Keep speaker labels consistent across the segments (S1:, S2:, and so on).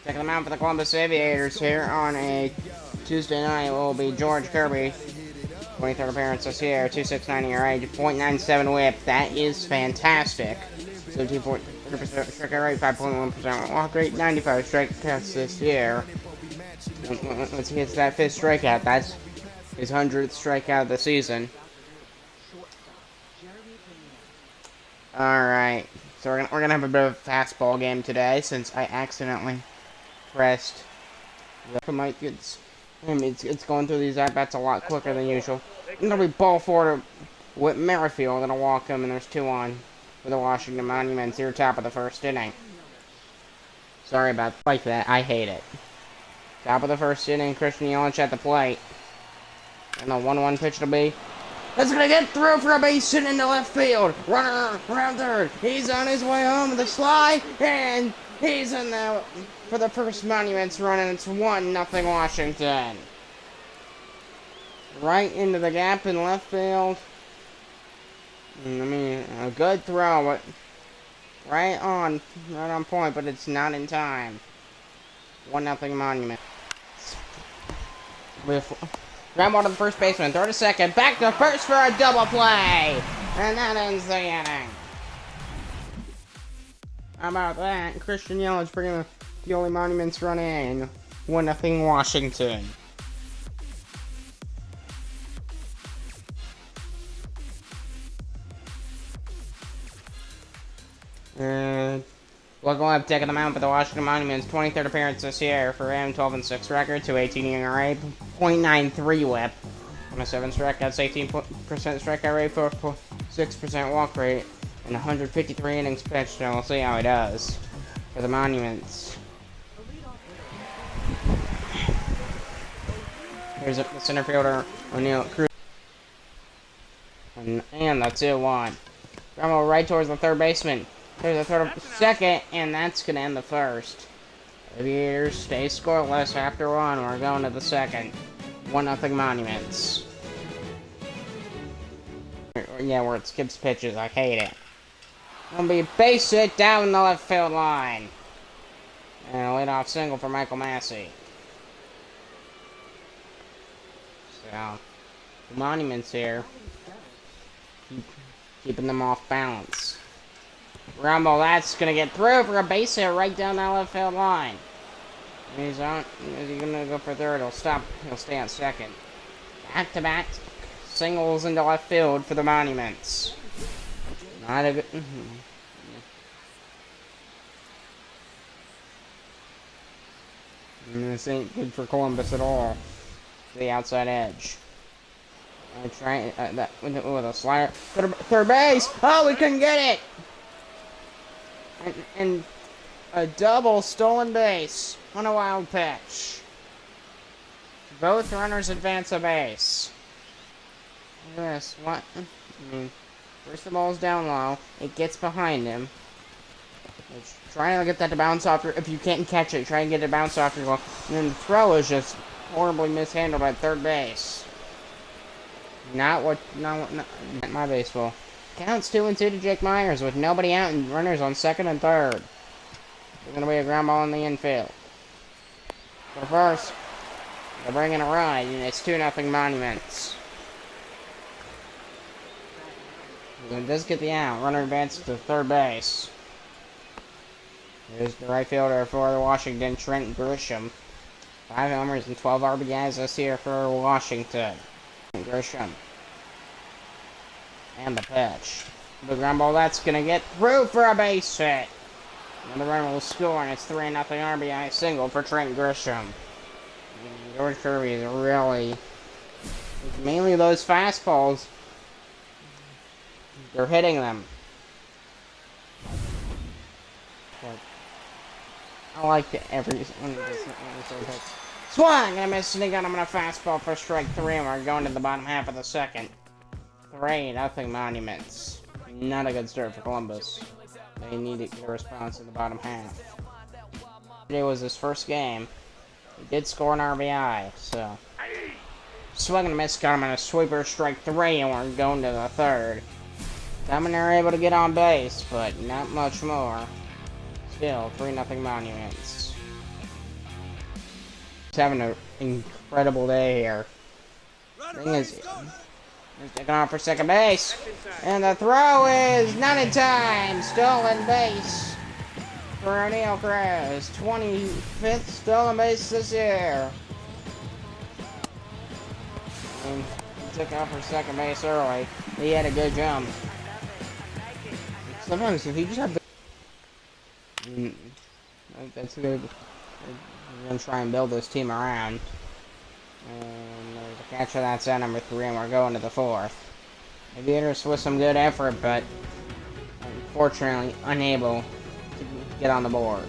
S1: Check them out for the Columbus Aviators here on a Tuesday night. It will be George Kirby, 23rd appearance this year, 269 ERA, .97 whip. That is fantastic. 17.3% strikeout rate, 5.1% walk rate, 95 strikeouts this year. Once he hits that 5th strikeout, that's his 100th strikeout of the season. Alright, so we're gonna have a bit of a fastball game today since I accidentally pressed the mic. It's going through these at-bats a lot quicker than usual. And it'll be ball four to Whit Merrifield. That'll walk him, and there's 2 on for the Washington Monuments here, top of the 1st inning. Sorry about like that. I hate it. Top of the 1st inning, Christian Yelich at the plate. And the 1-1 pitch to be. That's gonna get through for a base hit into left field. Runner around third. He's on his way home with a slide, and he's in there for the first Monuments run, and it's 1-0 Washington. Right into the gap in left field. I mean, a good throw, but right on point, but it's not in time. 1-0 Monument. Ground ball to the first baseman, throw to second, back to first for a double play, and that ends the inning. How about that? Christian Yelich bringing the only Monuments run in. 1-0 Washington. Local up deck of the mound for the Washington Monuments, 23rd appearance this year for him, 12-6 record, 218 ERA, .93 whip, 107 strikeouts, 18% strikeout rate, 4.6% walk rate, and 153 innings pitched, and we'll see how he does for the Monuments. Here's the center fielder, O'Neill Cruz, and the 2-1. Ground right towards the third baseman. There's a third, second, and that's going to end the first. Aviators stay scoreless after 1. We're going to the second. 1-0 Monuments. Yeah, where it skips pitches. I hate it. It'll be a base hit down the left field line. And a leadoff single for Michael Massey. So, the Monuments here. Keeping them off balance. Rumble, that's gonna get through for a base hit right down that left field line. He's on. Is he gonna go for third? He'll stop. He'll stay on second. Back-to-back singles into left field for the Monuments. Not a good. This ain't good for Columbus at all. The outside edge. I try that with a slider. Third base. Oh, we couldn't get it. And a double stolen base on a wild pitch. Both runners advance a base. Look at this. What? I mean, first the ball's down low. It gets behind him. Trying to get that to bounce off your. If you can't catch it, try and get it to bounce off your ball. And then the throw is just horribly mishandled at third base. Not my baseball. Counts 2-2 to Jake Myers with nobody out and runners on second and third. There's going to be a ground ball in the infield. For first, they're bringing a run, and it's 2-0 Monuments. It does get the out. Runner advances to third base. Here's the right fielder for the Washington, Trent Grisham. 5 homers and 12 RBIs this year for Washington. Grisham. And the pitch. The ground ball, that's going to get through for a base hit. And the runner will score, and it's 3-0 RBI single for Trent Grisham. George Kirby is really... mainly those fastballs. They're hitting them. But I like every... Swing! And a miss, and he got him on a fastball for strike 3, and we're going to the bottom half of the second. 3-0 Monuments. Not a good start for Columbus. They need to get a response in the bottom half. Today was his first game. He did score an RBI, so. Swing and a miss, got him on a sweeper, strike 3, and we're going to the third. Tom and they're able to get on base, but not much more. Still, 3-0 Monuments. having an incredible day here. Thing is, he's taking off for second base. And the throw is not in time. Stolen base for O'Neal Cruz. 25th stolen base this year. And he took off for second base early. He had a good jump. Sometimes if you just have that's who they're going to try and build this team around. And there's a catch for that's at number 3, and we're going to the 4th. Aviators with some good effort, but unfortunately unable to get on the board.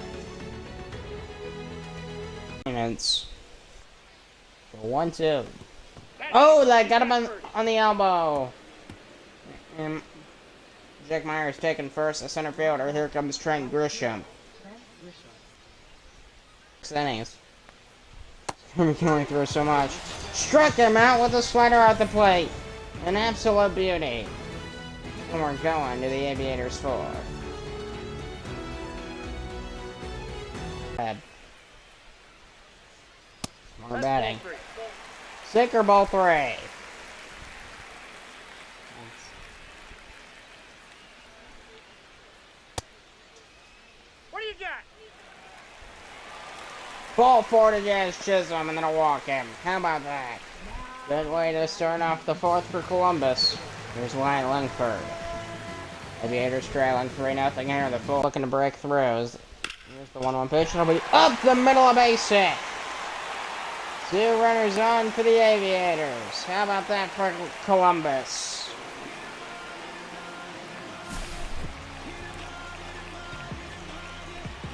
S1: It's 1-2. Oh, that got him on the elbow. And Jack Myers taking first, the center fielder. Here comes Trent Grisham. 6 innings. He can only throw so much. Struck him out with a slider at the plate. An absolute beauty. And we're going to the Aviators 4. More batting. Sicker ball 3.
S2: What do you got?
S1: Ball 4 to Jazz Chisholm, and then a walk him. How about that? Good way to start off the 4th for Columbus. Here's Wyatt Langford. Aviators trailing 3-0 here in the 4th. Looking to break throws. Here's the 1-1 pitch. It'll be up the middle of base hit. 2 runners on for the Aviators. How about that for Columbus?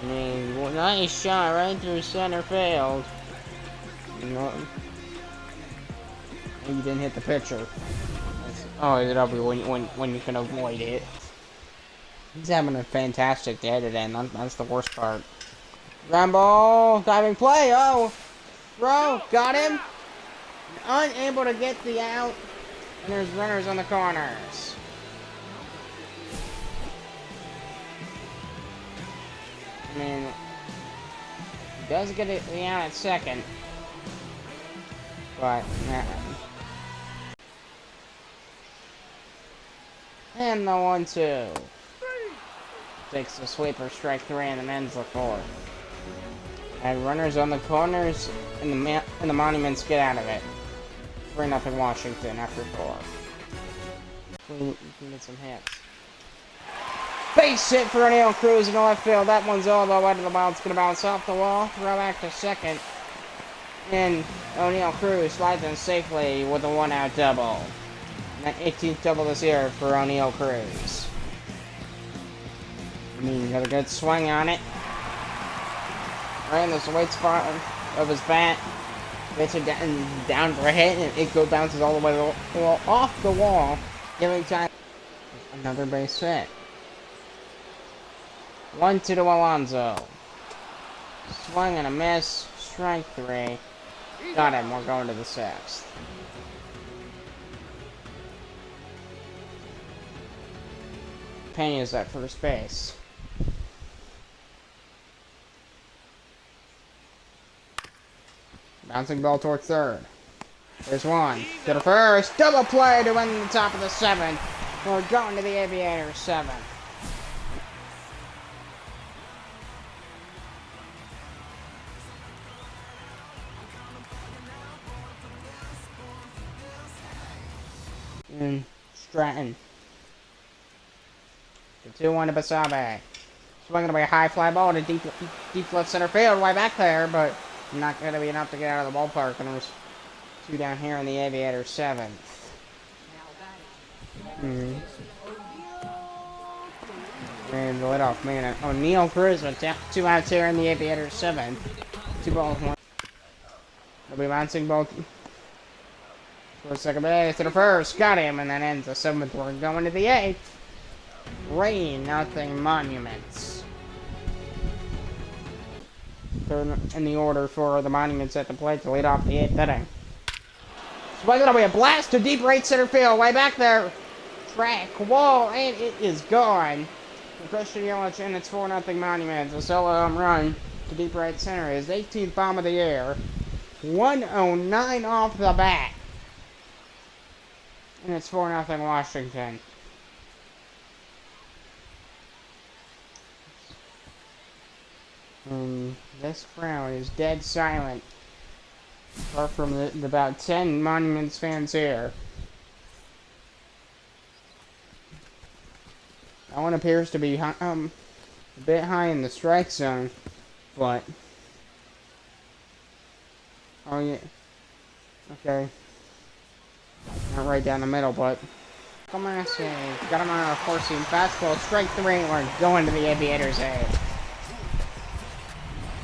S1: I mean, nice shot right through center field. No, you didn't hit the pitcher. Oh, it'll be when you can avoid it. He's having a fantastic day today, and that's the worst part. Ground ball, diving play. Oh, throw, got him. Unable to get the out, and there's runners on the corners. I mean, he does get the out at second, but and the 1-2 takes the sweeper, strike 3, and then ends the 4th. And runners on the corners, and the monuments get out of it. 3-0 Washington after 4. We can get some hits. Base hit for O'Neal Cruz in the left field. That one's all the way to the ball. It's going to bounce off the wall. Throw back to second. And O'Neal Cruz slides in safely with a 1-out double. And that 18th double this year for O'Neal Cruz. I mean, got a good swing on it. Right in the sweet spot of his bat. Gets it down for a hit, and it bounces all the way off the wall, giving time. Another base hit. 1-2 to Alonso. Swing and a miss. Strike 3. Got him. We're going to the 6th. Pena's at first base. Bouncing ball towards third. There's one. To the first. Double play to win the top of the 7th. We're going to the Aviators 7. And Stratton. The 2-1 to Basabe. Swinging to be a high fly ball to deep left center field, way back there, but not going to be enough to get out of the ballpark. And there's 2 down here in the Aviators 7th. And the leadoff man, O'Neal Cruz with 2 outs here in the Aviators 7th. 2 balls, 1. They'll be bouncing both. For second base to the first, got him, and that ends the 7th. We're going to the 8th. 3-0 Monuments. Third in the order for the Monuments at the plate to lead off the 8th inning. So it's going to be a blast to deep right center field, way back there. Track wall, and it is gone. For Christian Yelich, and it's 4-0 Monuments. A solo home run to deep right center, his 18th bomb of the year. 109 off the bat. And it's 4-0 Washington. And this crowd is dead silent. Apart from the about 10 Monuments fans here. That one appears to be a bit high in the strike zone, but oh yeah, okay, not right down the middle, but come on, got him on a 4-seam fastball, strike 3, we're going to the Aviators' aid.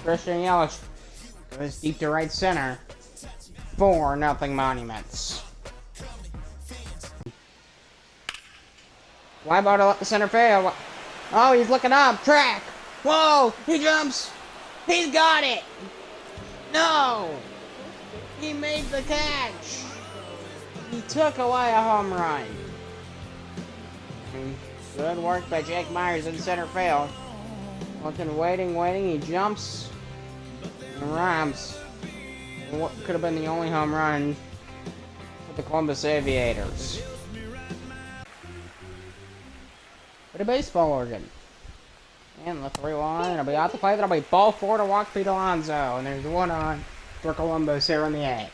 S1: Christian Yelich goes deep to right center, 4-0 Monuments. Fly ball to center field. Oh, he's looking up. Track. Whoa, he jumps. He's got it. No. He made the catch. He took away a home run. Good work by Jake Myers in center field. Looking, waiting. He jumps and rams. What could have been the only home run for the Columbus Aviators. But a baseball organ. And the 3-1. It'll be out the play. That'll be ball 4 to walk Pete Alonso. And there's 1 on for Columbus here in the 8th.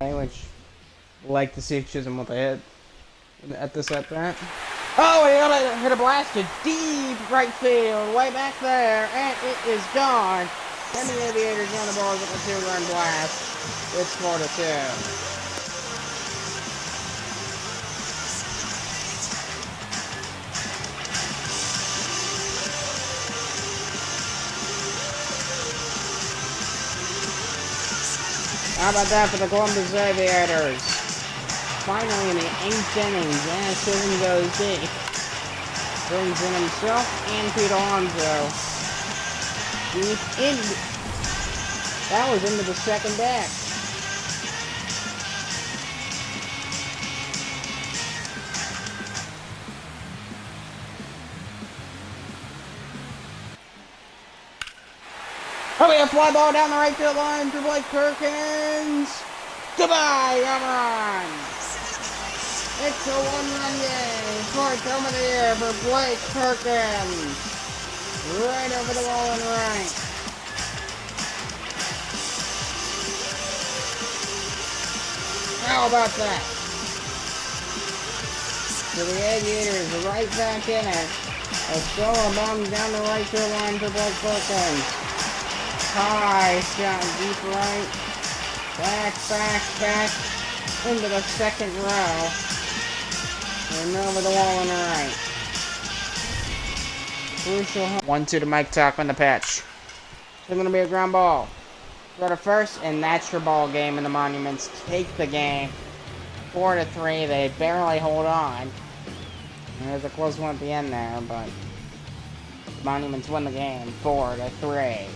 S1: Okay, which like to see if Chisholm with a hit at this at bat. Oh, he hit a blast to deep right field, way back there, and it is gone. And the Aviators on the board with a 2-run blast. It's 4-2. How about that for the Columbus Aviators? Finally in the 8th inning, Jazz Chisholm goes deep. Brings in himself and Pete Alonso. Deep in. That was into the second deck. Oh, we have a fly ball down the right field line for Blake Perkins. Goodbye, home run. It's a 1-run game. 4th home of the year for Blake Perkins. Right over the wall and right. How about that? So the Aviators right back in it. A solo bomb down the right field line for Blake Perkins. High shot deep right. Back. Into the second row. And over the wall on the right. Crucial. 1-2 to Mike Tuckman, the pitch. It's going to be a ground ball. Go to first, and that's your ball game, and the Monuments take the game. 4-3. They barely hold on. And there's a close one at the end there, but the Monuments win the game 4-3.